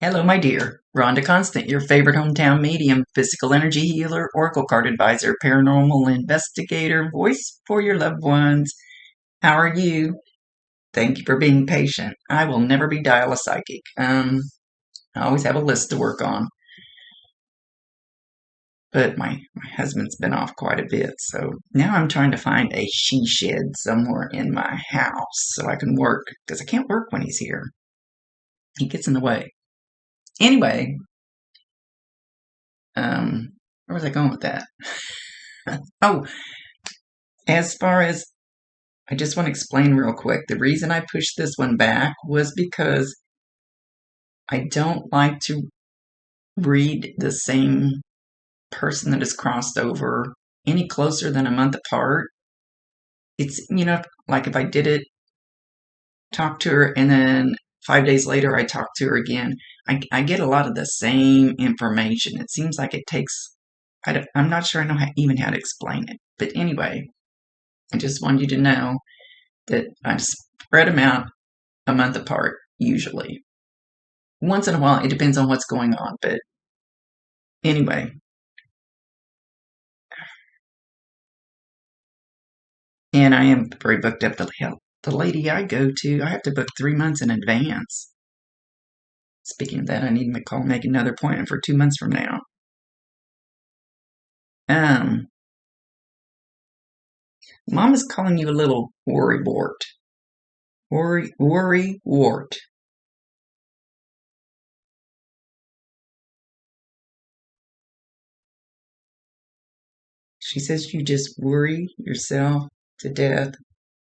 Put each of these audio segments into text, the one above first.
Hello, my dear. Rhonda Constant, your favorite hometown medium, physical energy healer, oracle card advisor, paranormal investigator, voice for your loved ones. How are you? Thank you for being patient. I will never be dial a psychic. I always have a list to work on. But my husband's been off quite a bit, so now I'm trying to find a she shed somewhere in my house so I can work, because I can't work when he's here. He gets in the way. Anyway, where was I going with that? Oh, as far as I just want to explain real quick. The reason I pushed this one back was because I don't like to read the same person that has crossed over any closer than a month apart. It's, like if I did it, talk to her, and then 5 days later I talk to her again, I get a lot of the same information. It seems like it takes, I'm not sure I know even how to explain it. But anyway, I just wanted you to know that I spread them out a month apart, usually. Once in a while, it depends on what's going on, but anyway. And I am very booked up. The lady I go to, I have to book 3 months in advance. Speaking of that, I need to make another appointment for 2 months from now. Mom is calling you a little worrywart. Worrywart. She says you just worry yourself to death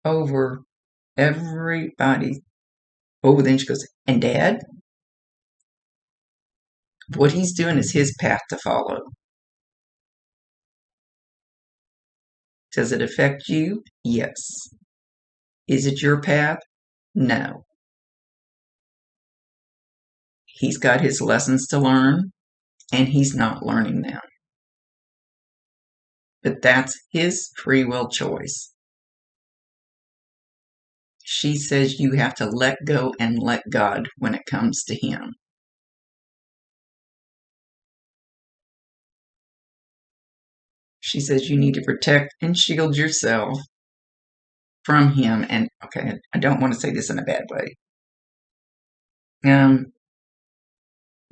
over everybody. Oh, then she goes, and Dad? What he's doing is his path to follow. Does it affect you? Yes. Is it your path? No. He's got his lessons to learn, and he's not learning them. But that's his free will choice. She says you have to let go and let God when it comes to him. She says you need to protect and shield yourself from him. And okay, I don't want to say this in a bad way.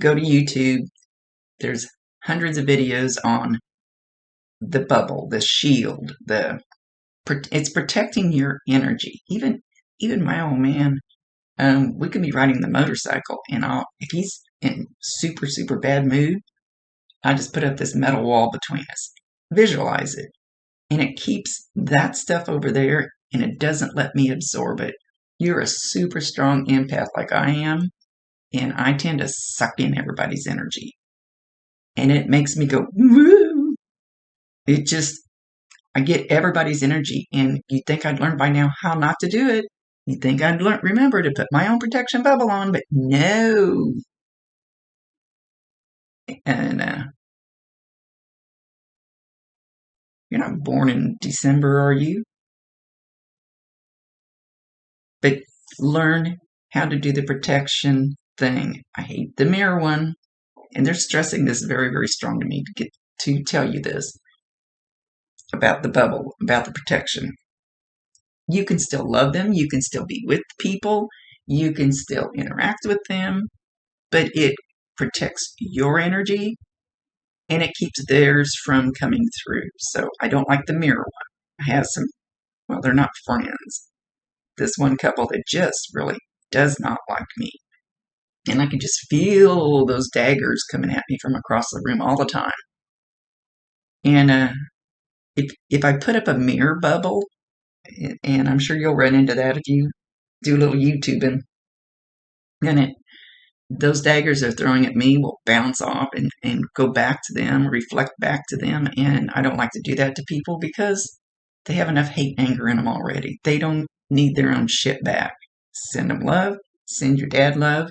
Go to YouTube. There's hundreds of videos on the bubble, the shield, it's protecting your energy. Even my old man, we could be riding the motorcycle, and if he's in super bad mood, I just put up this metal wall between us. Visualize it, and it keeps that stuff over there, and it doesn't let me absorb it. You're a super strong empath like I am, and I tend to suck in everybody's energy, and it makes me go woo. I get everybody's energy, and you'd think I'd learn by now how not to do it. You'd think I'd remember to put my own protection bubble on, but no. And you're not born in December, are you? But learn how to do the protection thing. I hate the mirror one, and they're stressing this very, very strong to me to tell you this about the bubble, about the protection. You can still love them. You can still be with people. You can still interact with them, but it protects your energy, and it keeps theirs from coming through. So I don't like the mirror one. I have some, well, they're not friends. This one couple that just really does not like me. And I can just feel those daggers coming at me from across the room all the time. And if I put up a mirror bubble, and I'm sure you'll run into that if you do a little YouTubing, and those daggers they're throwing at me will bounce off and go back to them, reflect back to them. And I don't like to do that to people because they have enough hate and anger in them already. They don't need their own shit back. Send them love. Send your dad love.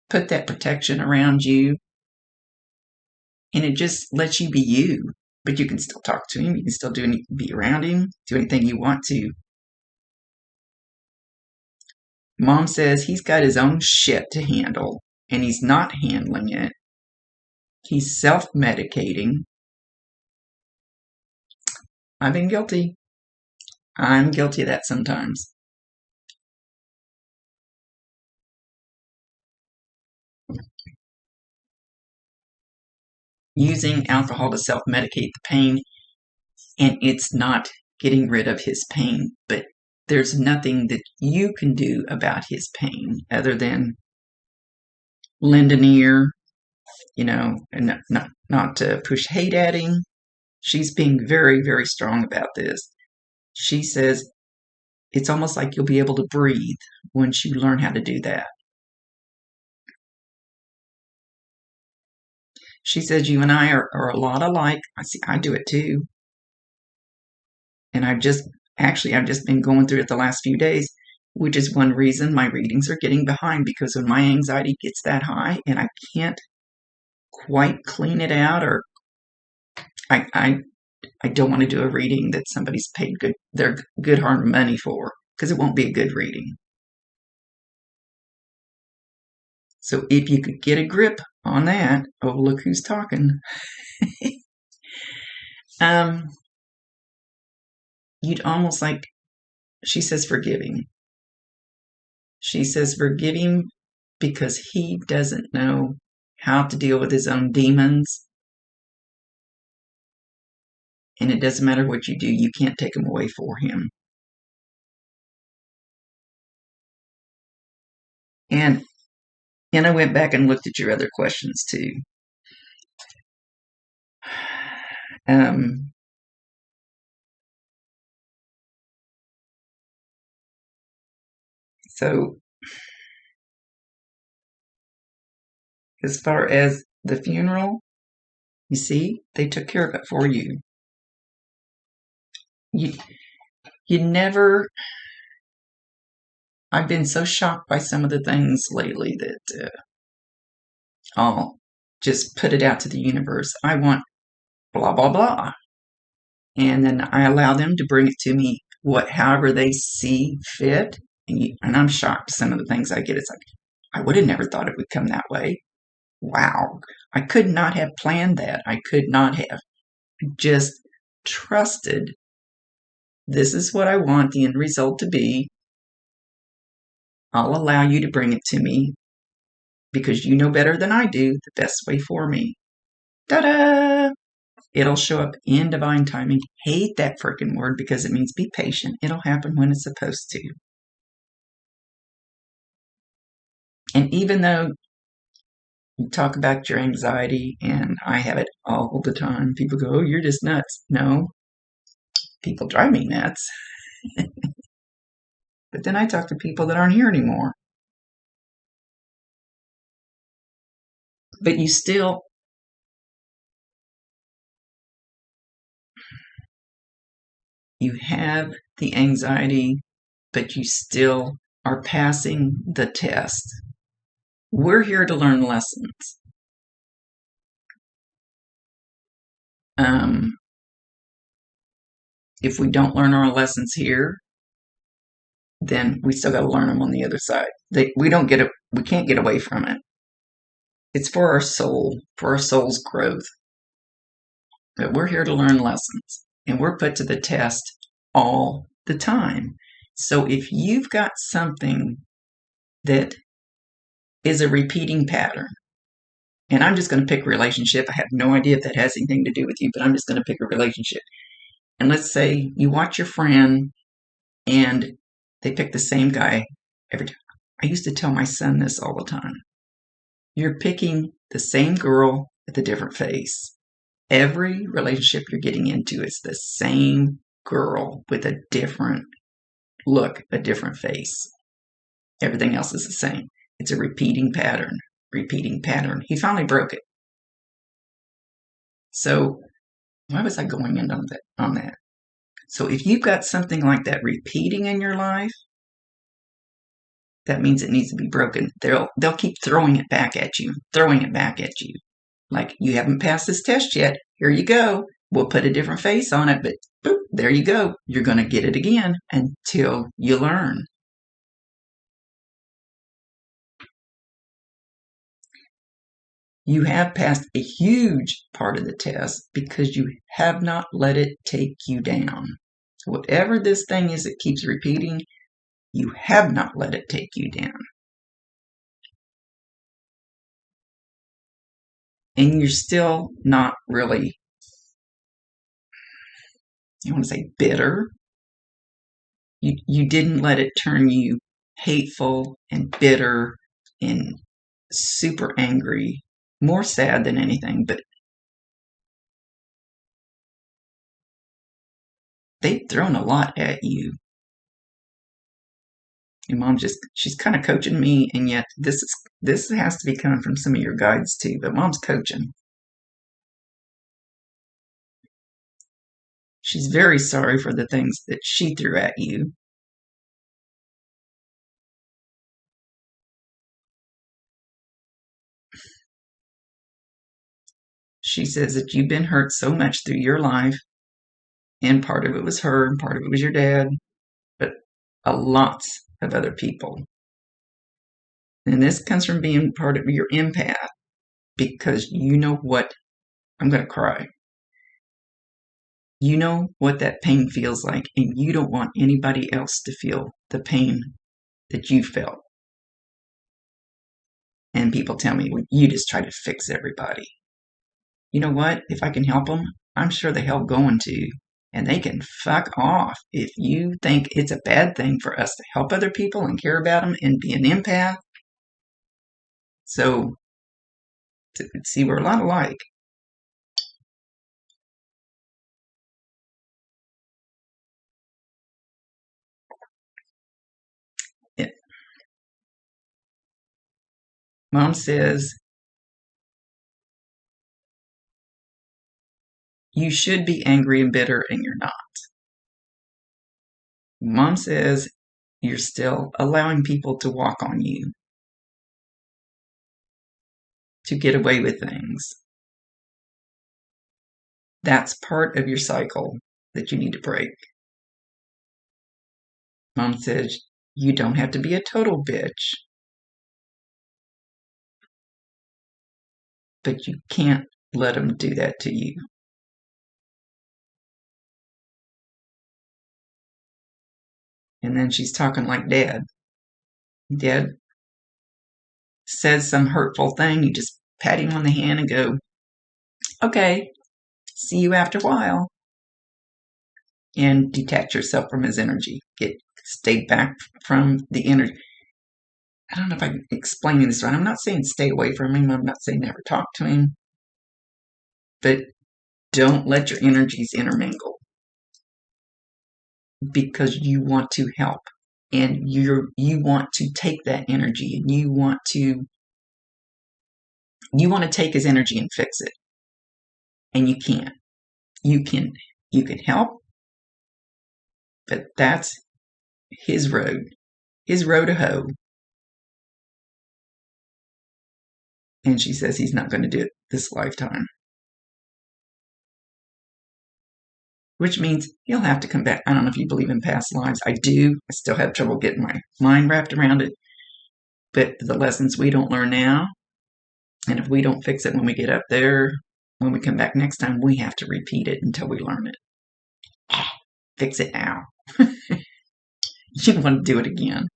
Put that protection around you. And it just lets you be you. But you can still talk to him. You can still be around him. Do anything you want to. Mom says he's got his own shit to handle, and he's not handling it. He's self-medicating. I've been guilty. I'm guilty of that sometimes. Using alcohol to self-medicate the pain, and it's not getting rid of his pain, but there's nothing that you can do about his pain other than lend an ear, and not to push hate at him. She's being very, very strong about this. She says it's almost like you'll be able to breathe once you learn how to do that. She says you and I are a lot alike. I do it too. And I've just been going through it the last few days, which is one reason my readings are getting behind, because when my anxiety gets that high and I can't quite clean it out, or I don't want to do a reading that somebody's paid their good hard money for, because it won't be a good reading. So if you could get a grip on that, oh, look who's talking. You'd almost like, she says, forgive him. She says, forgive him because he doesn't know how to deal with his own demons. And it doesn't matter what you do, you can't take them away for him. And I went back and looked at your other questions too. So as far as the funeral, you see, they took care of it for you. You never. I've been so shocked by some of the things lately that I'll just put it out to the universe. I want blah, blah, blah. And then I allow them to bring it to me however they see fit. And I'm shocked some of the things I get. It's like, I would have never thought it would come that way. Wow. I could not have planned that. I could not have. Just trusted this is what I want the end result to be. I'll allow you to bring it to me because you know better than I do the best way for me. Ta-da! It'll show up in divine timing. Hate that freaking word because it means be patient. It'll happen when it's supposed to. And even though you talk about your anxiety, and I have it all the time, people go, oh, you're just nuts. No, people drive me nuts. But then I talk to people that aren't here anymore. But you have the anxiety, but you still are passing the test. We're here to learn lessons. If we don't learn our lessons here, then we still got to learn them on the other side. We can't get away from it. It's for our soul, for our soul's growth. But we're here to learn lessons, and we're put to the test all the time. So if you've got something that is a repeating pattern, and I'm just going to pick a relationship. I have no idea if that has anything to do with you, but I'm just going to pick a relationship. And let's say you watch your friend and they pick the same guy every time. I used to tell my son this all the time. You're picking the same girl with a different face. Every relationship you're getting into is the same girl with a different look, a different face. Everything else is the same. It's a repeating pattern. He finally broke it. So why was I going in on that? So if you've got something like that repeating in your life, that means it needs to be broken. They'll keep throwing it back at you. Like, you haven't passed this test yet. Here you go. We'll put a different face on it, but boop, there you go. You're going to get it again until you learn. You have passed a huge part of the test because you have not let it take you down. So whatever this thing is that keeps repeating, you have not let it take you down. And you're still not really, you want to say bitter. You didn't let it turn you hateful and bitter and super angry, more sad than anything, but they've thrown a lot at you. And Mom she's kind of coaching me, and yet this has to be coming from some of your guides too, but Mom's coaching. She's very sorry for the things that she threw at you. She says that you've been hurt so much through your life, and part of it was her, and part of it was your dad, but a lot of other people. And this comes from being part of your empath, because you know what, I'm going to cry. You know what that pain feels like, and you don't want anybody else to feel the pain that you felt. And people tell me, well, you just try to fix everybody. You know what? If I can help them, I'm sure the hell going to. And they can fuck off if you think it's a bad thing for us to help other people and care about them and be an empath. So, see, we're a lot alike. Yeah. Mom says, you should be angry and bitter, and you're not. Mom says, you're still allowing people to walk on you, to get away with things. That's part of your cycle that you need to break. Mom says, you don't have to be a total bitch, but you can't let them do that to you. And then she's talking like Dad. Dad says some hurtful thing, you just pat him on the hand and go, okay, see you after a while. And detach yourself from his energy. Stay back from the energy. I don't know if I'm explaining this right. I'm not saying stay away from him. I'm not saying never talk to him. But don't let your energies intermingle, because you want to help, and you want to take that energy, and you want to take his energy and fix it, and you can't. You can help, but that's his road to hoe. And she says he's not going to do it this lifetime, which means he'll have to come back. I don't know if you believe in past lives. I do. I still have trouble getting my mind wrapped around it. But the lessons we don't learn now, and if we don't fix it when we get up there, when we come back next time, we have to repeat it until we learn it. Fix it now. You don't want to do it again.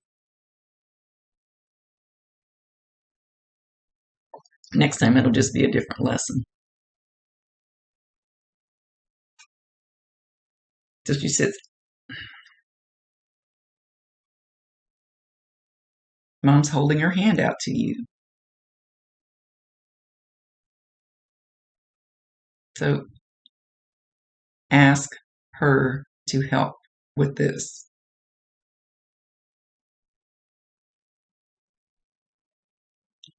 Next time it'll just be a different lesson. So she says, Mom's holding her hand out to you. So ask her to help with this.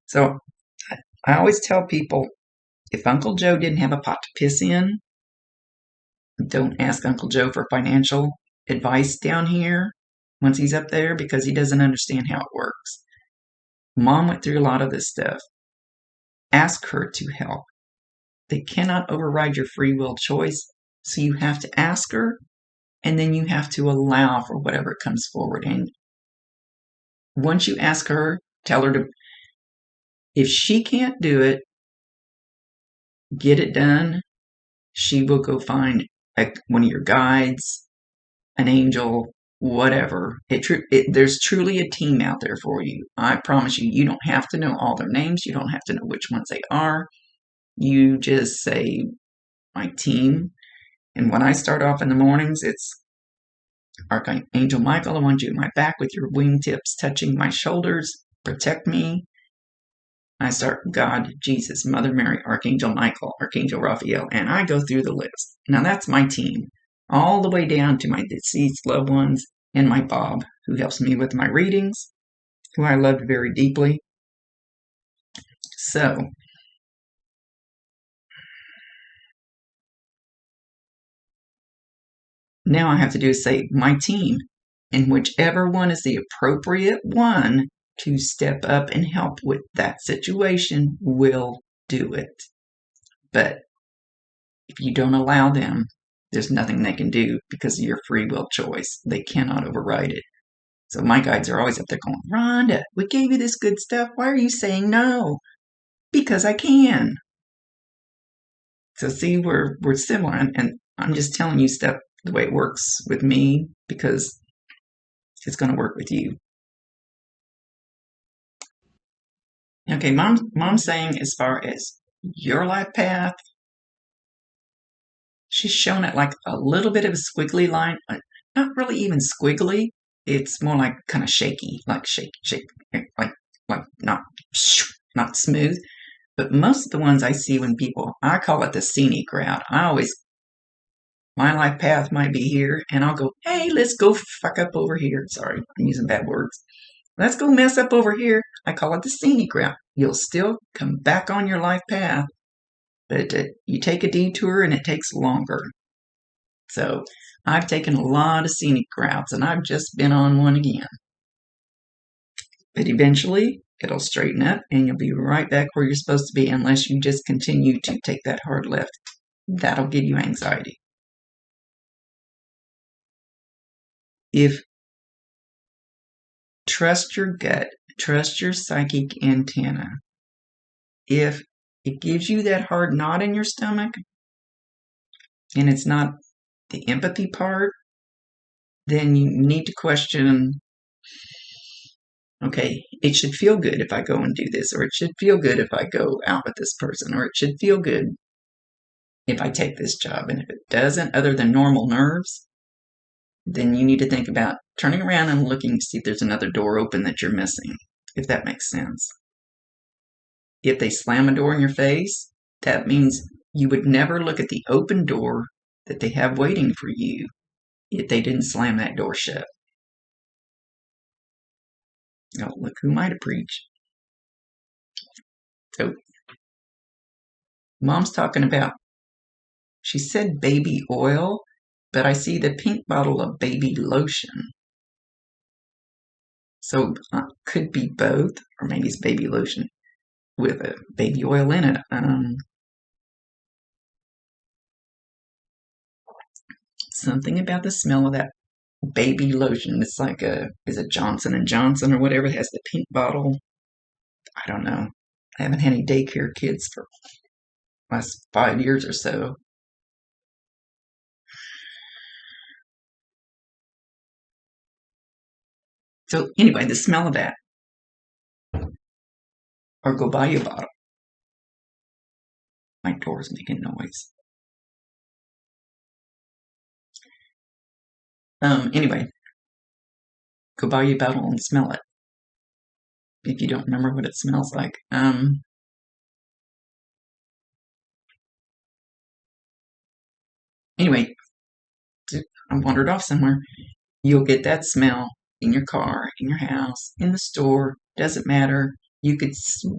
So I always tell people, if Uncle Joe didn't have a pot to piss in, don't ask Uncle Joe for financial advice down here once he's up there, because he doesn't understand how it works. Mom went through a lot of this stuff. Ask her to help. They cannot override your free will choice, so you have to ask her, and then you have to allow for whatever comes forward. And once you ask her, tell her to, if she can't do it, get it done, she will go find one of your guides, an angel, whatever. There's truly a team out there for you. I promise you, you don't have to know all their names. You don't have to know which ones they are. You just say, my team. And when I start off in the mornings, it's Archangel Michael, I want you at my back with your wingtips touching my shoulders. Protect me. I start God, Jesus, Mother Mary, Archangel Michael, Archangel Raphael, and I go through the list. Now that's my team, all the way down to my deceased loved ones and my Bob, who helps me with my readings, who I loved very deeply. So, now I have to do is say my team, and whichever one is the appropriate one to step up and help with that situation will do it. But if you don't allow them, there's nothing they can do because of your free will choice. They cannot override it. So my guides are always up there going, Rhonda, we gave you this good stuff. Why are you saying no? Because I can. So see, we're similar, and I'm just telling you stuff the way it works with me because it's going to work with you. Okay, mom's saying as far as your life path, she's shown it like a little bit of a squiggly line, not really even squiggly. It's more like kind of shaky, like shake, like not smooth. But most of the ones I see when people, I call it the scenic route. My life path might be here, and I'll go, hey, let's go fuck up over here. Sorry, I'm using bad words. Let's go mess up over here. I call it the scenic route. You'll still come back on your life path, but you take a detour and it takes longer. So I've taken a lot of scenic routes, and I've just been on one again. But eventually, it'll straighten up, and you'll be right back where you're supposed to be unless you just continue to take that hard left. That'll give you anxiety. If trust your gut, trust your psychic antenna. If it gives you that hard knot in your stomach, and it's not the empathy part, then you need to question, okay, it should feel good if I go and do this, or it should feel good if I go out with this person, or it should feel good if I take this job. And if it doesn't, other than normal nerves, then you need to think about turning around and looking to see if there's another door open that you're missing, if that makes sense. If they slam a door in your face, that means you would never look at the open door that they have waiting for you if they didn't slam that door shut. Oh, look who might have preached. So, mom's talking about, she said baby oil, but I see the pink bottle of baby lotion. So could be both, or maybe it's baby lotion with a baby oil in it. Something about the smell of that baby lotion. It's like is it Johnson and Johnson or whatever? It has the pink bottle. I don't know. I haven't had any daycare kids for the last 5 years or so. So anyway, the smell of that. Or go buy you a bottle. My door's making noise. Anyway, go buy you a bottle and smell it. If you don't remember what it smells like. Anyway, I wandered off somewhere. You'll get that smell in your car, in your house, in the store. Doesn't matter. You could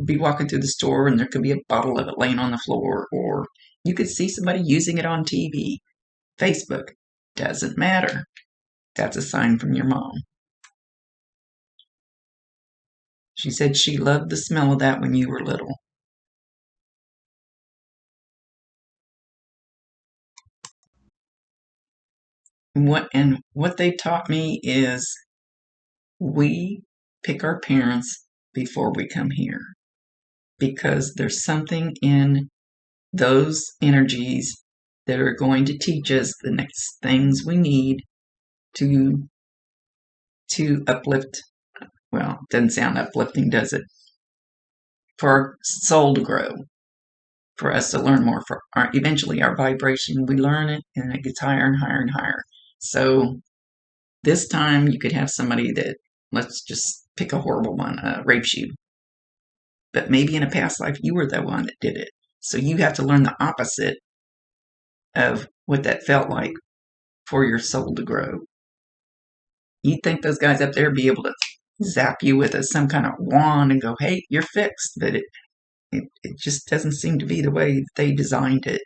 be walking through the store and there could be a bottle of it laying on the floor, or you could see somebody using it on TV, Facebook. Doesn't matter. That's a sign from your mom. She said she loved the smell of that when you were little. What they taught me is we pick our parents before we come here, because there's something in those energies that are going to teach us the next things we need to uplift. Well, it doesn't sound uplifting, does it? For our soul to grow, for us to learn more, for eventually our vibration, we learn it and it gets higher and higher and higher. So this time you could have somebody that, let's just pick a horrible one, rapes you. But maybe in a past life you were the one that did it. So you have to learn the opposite of what that felt like for your soul to grow. You'd think those guys up there be able to zap you with some kind of wand and go, hey, you're fixed. But it just doesn't seem to be the way they designed it.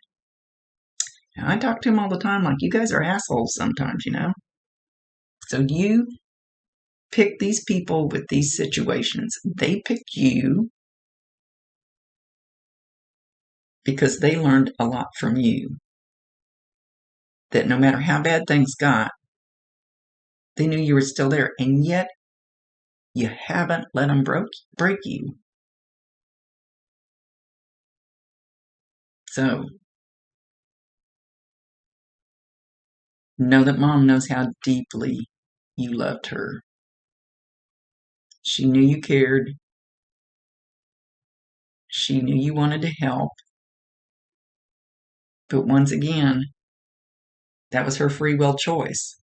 And I talk to them all the time like, you guys are assholes sometimes, you know? So you pick these people with these situations. They pick you because they learned a lot from you. That no matter how bad things got, they knew you were still there. And yet, you haven't let them break you. So, know that Mom knows how deeply you loved her. She knew you cared. She knew you wanted to help. But once again, that was her free will choice.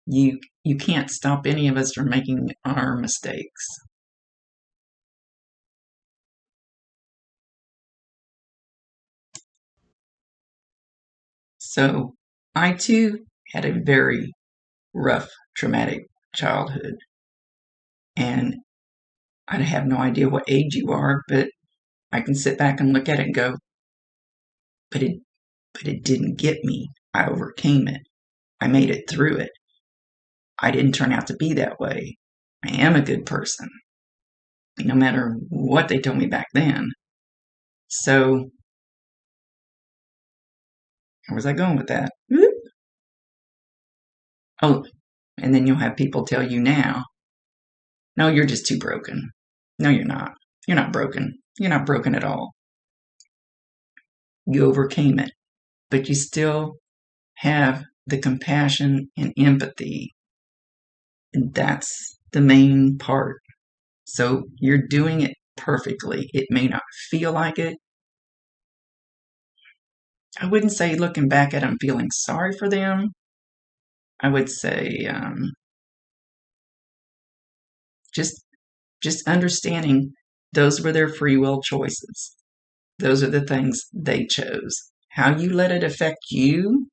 You can't stop any of us from making our mistakes. So I too had a very rough, traumatic childhood. And I have no idea what age you are, but I can sit back and look at it and go, but it didn't get me. I overcame it. I made it through it. I didn't turn out to be that way. I am a good person, no matter what they told me back then. So, where was I going with that? Oh, and then you'll have people tell you now, no, you're just too broken. No, you're not. You're not broken. You're not broken at all. You overcame it, but you still have the compassion and empathy. And that's the main part. So you're doing it perfectly. It may not feel like it. I wouldn't say looking back at them feeling sorry for them. I would say just understanding those were their free will choices. Those are the things they chose. How you let it affect you,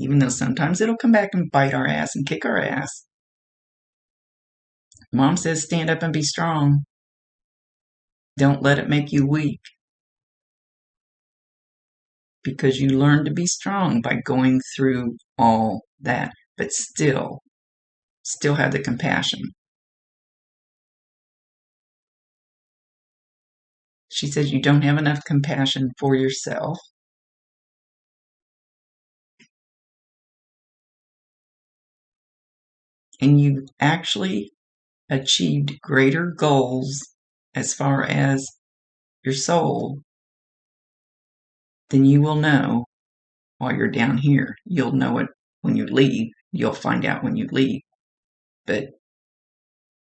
even though sometimes it'll come back and bite our ass and kick our ass. Mom says stand up and be strong. Don't let it make you weak. Because you learn to be strong by going through all that, but still have the compassion. She says you don't have enough compassion for yourself. And you've actually achieved greater goals as far as your soul than you will know while you're down here. You'll know it when you leave. You'll find out when you leave. But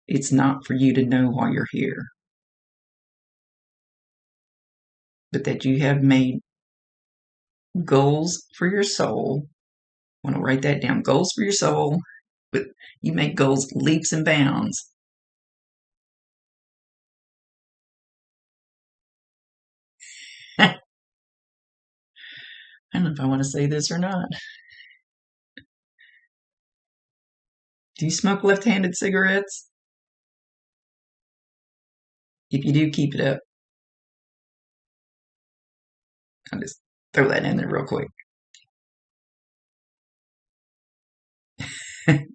it's not for you to know while you're here. But that you have made goals for your soul. I want to write that down. Goals for your soul. But you make goals leaps and bounds. I don't know if I want to say this or not. Do you smoke left-handed cigarettes? If you do, keep it up. I'll just throw that in there real quick.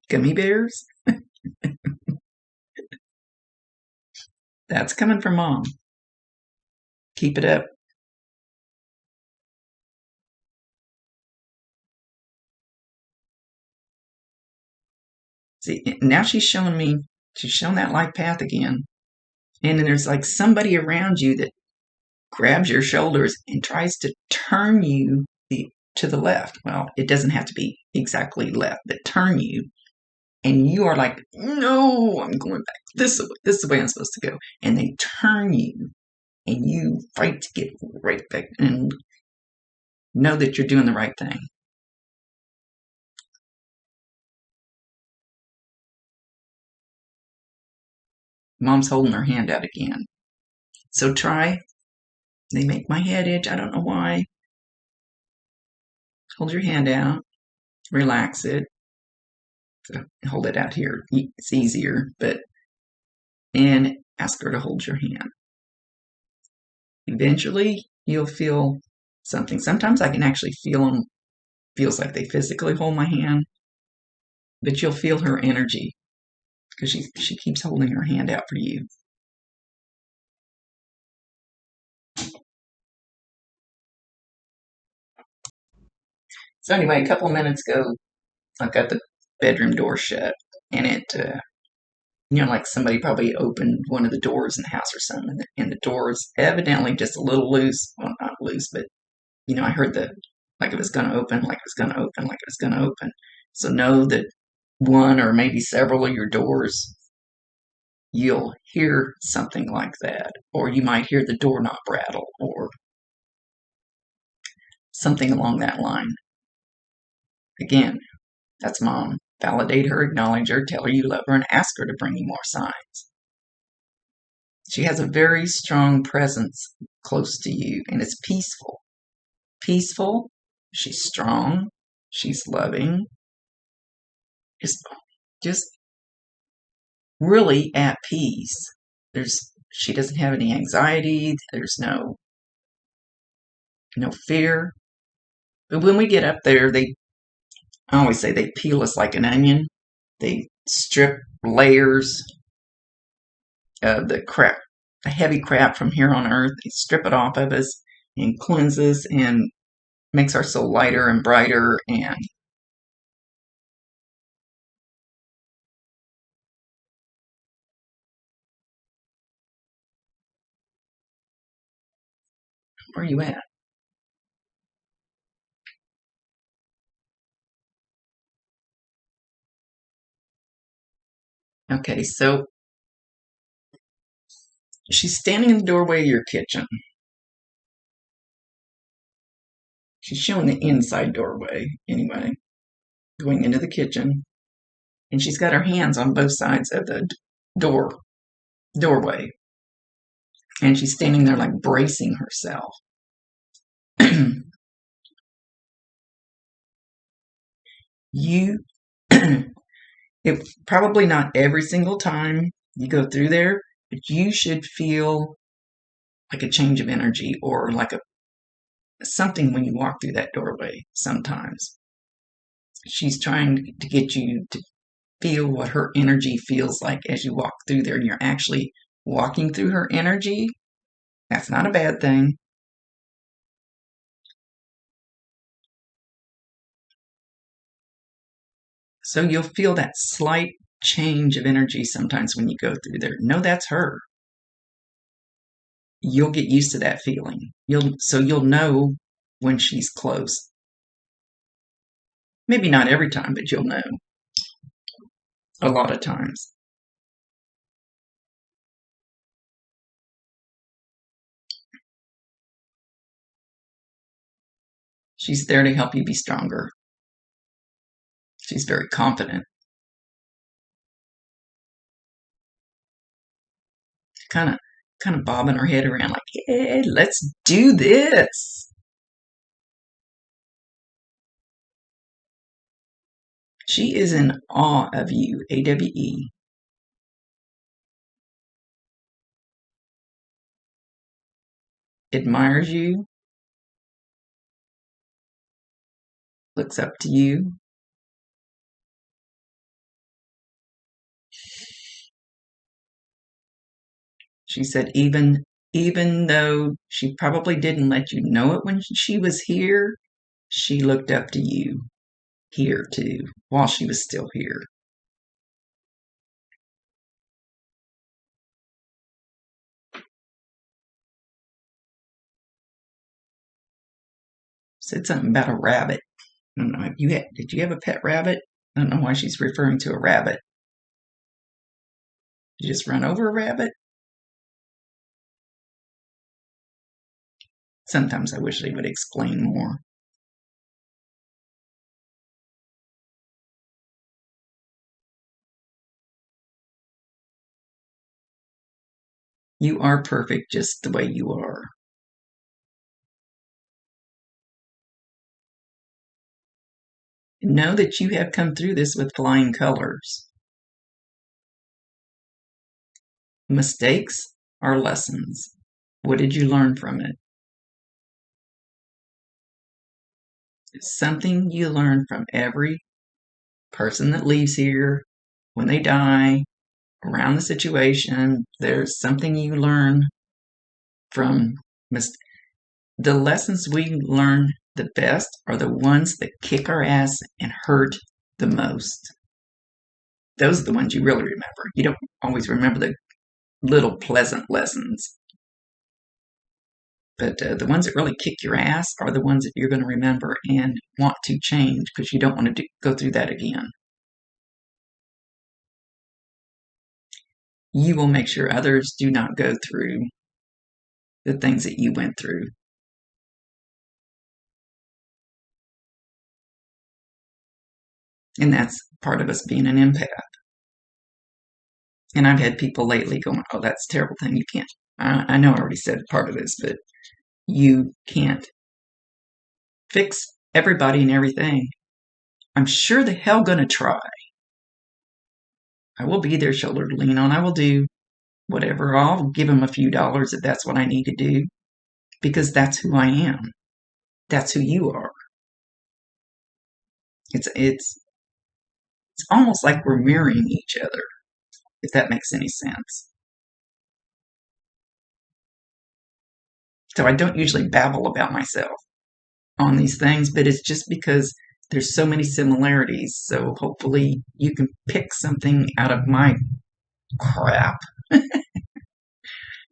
Gummy bears? That's coming from Mom. Keep it up. See, now she's showing that life path again. And then there's like somebody around you that grabs your shoulders and tries to turn you to the left. Well, it doesn't have to be exactly left, but turn you. And you are like, no, I'm going back this way. This is the way I'm supposed to go. And they turn you, and you fight to get right back and know that you're doing the right thing. Mom's holding her hand out again. So try. They make my head itch. I don't know why. Hold your hand out. Relax it. Hold it out here. It's easier, and ask her to hold your hand. Eventually, you'll feel something. Sometimes I can actually feel them. Feels like they physically hold my hand, but you'll feel her energy because she keeps holding her hand out for you. So anyway, a couple of minutes ago, I got the bedroom door shut, and it, like somebody probably opened one of the doors in the house or something, and the door's evidently just a little loose. Well, not loose, but I heard like it was going to open, like it was going to open, like it was going to open. So know that one or maybe several of your doors, you'll hear something like that, or you might hear the doorknob rattle, or something along that line. Again, that's Mom. Validate her, acknowledge her, tell her you love her, and ask her to bring you more signs. She has a very strong presence close to you, and it's peaceful. Peaceful, she's strong, she's loving, just really at peace. She doesn't have any anxiety, there's no fear. But when we get up there, I always say they peel us like an onion. They strip layers of the heavy crap from here on earth. They strip it off of us and cleanse us and makes our soul lighter and brighter. And where are you at? Okay, so she's standing in the doorway of your kitchen. She's showing the inside doorway, anyway, going into the kitchen. And she's got her hands on both sides of the doorway. And she's standing there like bracing herself. You, it probably not every single time you go through there, but you should feel like a change of energy or like something when you walk through that doorway sometimes. She's trying to get you to feel what her energy feels like as you walk through there, and you're actually walking through her energy. That's not a bad thing. So you'll feel that slight change of energy sometimes when you go through there. No, that's her. You'll get used to that feeling. You'll know when she's close. Maybe not every time, but you'll know a lot of times. She's there to help you be stronger. She's very confident. Kind of bobbing her head around like, hey, let's do this. She is in awe of you, AWE. Admires you, looks up to you. She said even though she probably didn't let you know it when she was here, she looked up to you here too, while she was still here. Said something about a rabbit. I don't know. Did you have a pet rabbit? I don't know why she's referring to a rabbit. Did you just run over a rabbit? Sometimes I wish they would explain more. You are perfect just the way you are. Know that you have come through this with flying colors. Mistakes are lessons. What did you learn from it? Something you learn from every person that leaves here, when they die, around the situation. There's something you learn from the lessons we learn the best are the ones that kick our ass and hurt the most. Those are the ones you really remember. You don't always remember the little pleasant lessons. But the ones that really kick your ass are the ones that you're going to remember and want to change because you don't want to go through that again. You will make sure others do not go through the things that you went through. And that's part of us being an empath. And I've had people lately going, oh, that's a terrible thing. You can't. I know I already said part of this, but you can't fix everybody and everything. I'm sure the hell gonna try. I will be their shoulder to lean on. I will do whatever. I'll give them a few dollars if that's what I need to do because that's who I am. That's who you are. It's almost like we're mirroring each other, if that makes any sense. So I don't usually babble about myself on these things, but it's just because there's so many similarities. So hopefully you can pick something out of my crap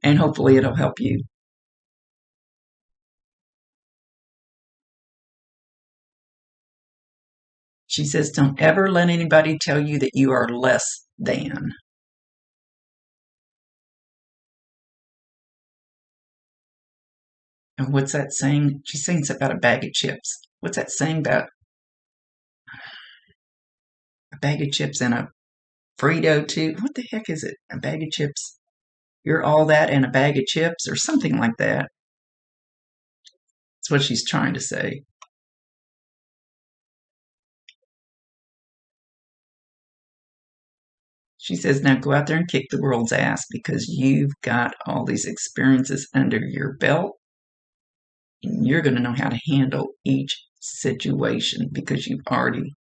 and hopefully it'll help you. She says, don't ever let anybody tell you that you are less than. And what's that saying? She's saying something about a bag of chips. What's that saying about a bag of chips and a Frito too? What the heck is it? A bag of chips. You're all that and a bag of chips or something like that. That's what she's trying to say. She says, now go out there and kick the world's ass because you've got all these experiences under your belt and you're going to know how to handle each situation because you've already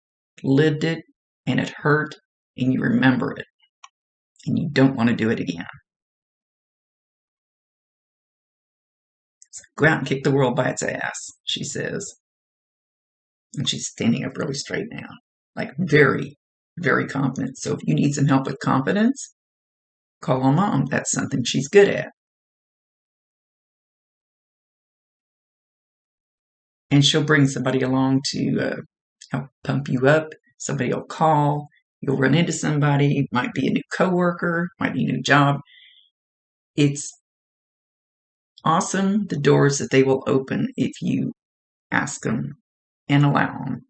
lived it and it hurt and you remember it and you don't want to do it again. So go out and kick the world by its ass, she says. And she's standing up really straight now, like very, very confident. So if you need some help with confidence, call on mom. That's something she's good at. And she'll bring somebody along to help pump you up. Somebody will call. You'll run into somebody. It might be a new coworker, might be a new job. It's awesome the doors that they will open if you ask them and allow them.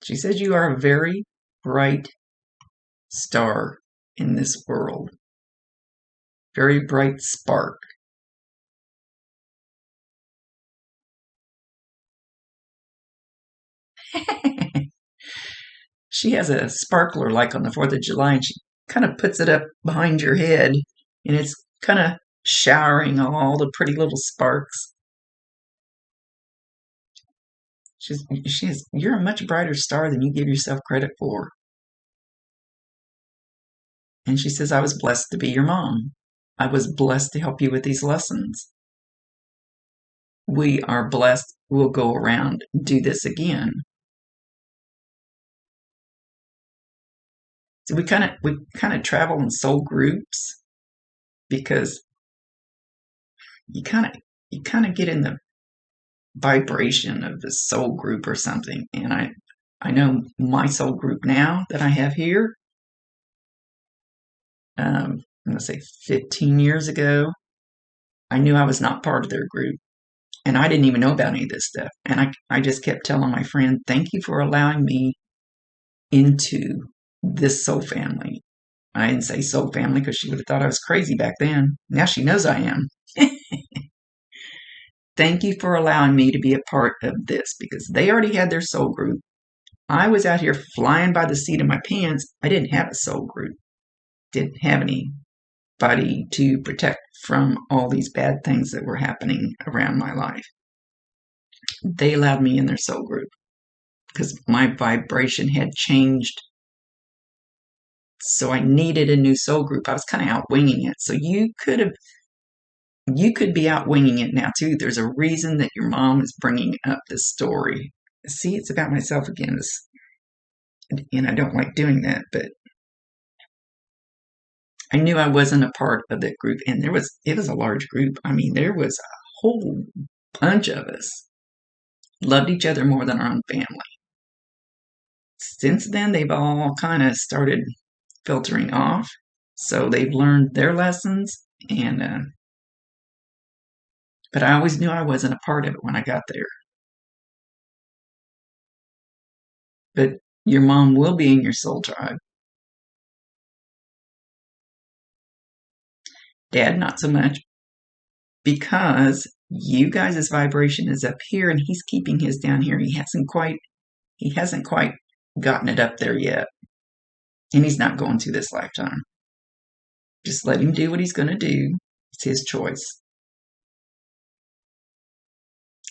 She says you are a very bright star in this world. Very bright spark. She has a sparkler like on the 4th of July and she kind of puts it up behind your head and it's kind of showering all the pretty little sparks. You're a much brighter star than you give yourself credit for. And she says, I was blessed to be your mom. I was blessed to help you with these lessons. We are blessed. We'll go around and do this again. So we kind of travel in soul groups because you kind of get in the vibration of the soul group or something. And I know my soul group now that I have here. I'm going to say 15 years ago, I knew I was not part of their group. And I didn't even know about any of this stuff. And I just kept telling my friend, thank you for allowing me into this soul family. I didn't say soul family because she would have thought I was crazy back then. Now she knows I am. Thank you for allowing me to be a part of this because they already had their soul group. I was out here flying by the seat of my pants. I didn't have a soul group. Didn't have anybody to protect from all these bad things that were happening around my life. They allowed me in their soul group because my vibration had changed. So I needed a new soul group. I was kind of out winging it. So you could be out winging it now too. There's a reason that your mom is bringing up this story. See, it's about myself again. And I don't like doing that, but I knew I wasn't a part of that group. And it was a large group. I mean, there was a whole bunch of us. Loved each other more than our own family. Since then, they've all kind of started filtering off. So they've learned their lessons. And but I always knew I wasn't a part of it when I got there. But your mom will be in your soul tribe. Dad, not so much. Because you guys' vibration is up here and he's keeping his down here. He hasn't quite gotten it up there yet. And he's not going to this lifetime. Just let him do what he's going to do. It's his choice.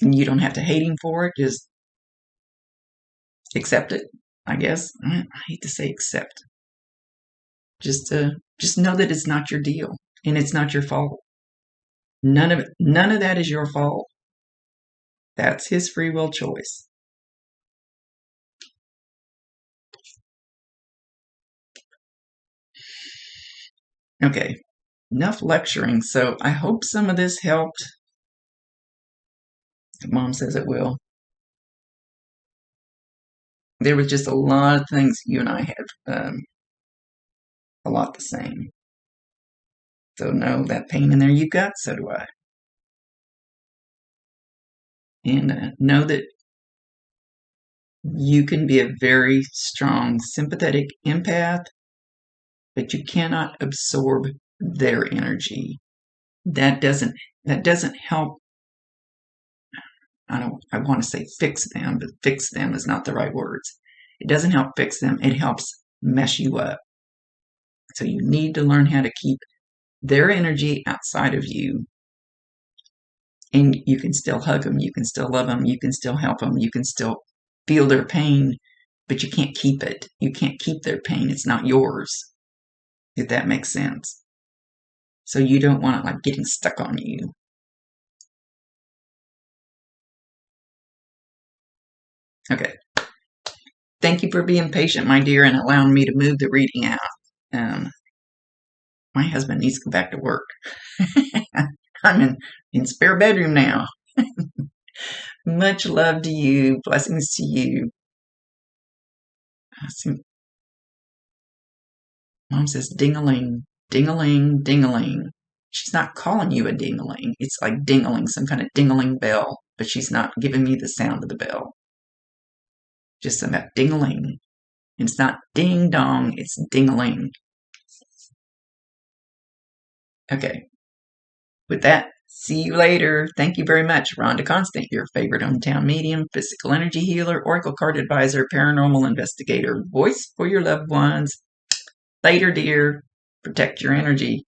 And you don't have to hate him for it. Just accept it, I guess. I hate to say accept. Just know that it's not your deal and it's not your fault. None of that is your fault. That's his free will choice. Okay, enough lecturing. So I hope some of this helped. Mom says it will. There was just a lot of things you and I have a lot the same. So no, that pain in there you got, so do I. And know that you can be a very strong, sympathetic empath, but you cannot absorb their energy. That doesn't help. I want to say fix them, but fix them is not the right words. It doesn't help fix them. It helps mess you up. So you need to learn how to keep their energy outside of you. And you can still hug them. You can still love them. You can still help them. You can still feel their pain, but you can't keep it. You can't keep their pain. It's not yours, if that makes sense. So you don't want it like getting stuck on you. Okay. Thank you for being patient, my dear, and allowing me to move the reading out. My husband needs to go back to work. I'm in spare bedroom now. Much love to you. Blessings to you. Mom says ding-a-ling, ding-a-ling, ding-a-ling. She's not calling you a ding-a-ling. It's like ding-a-ling, some kind of ding-a-ling bell, but she's not giving me the sound of the bell. Just about ding-a-ling. And it's not ding-dong, it's ding-a-ling. Okay. With that, see you later. Thank you very much. Rhonda Constant, your favorite hometown medium, physical energy healer, oracle card advisor, paranormal investigator, voice for your loved ones. Later, dear. Protect your energy.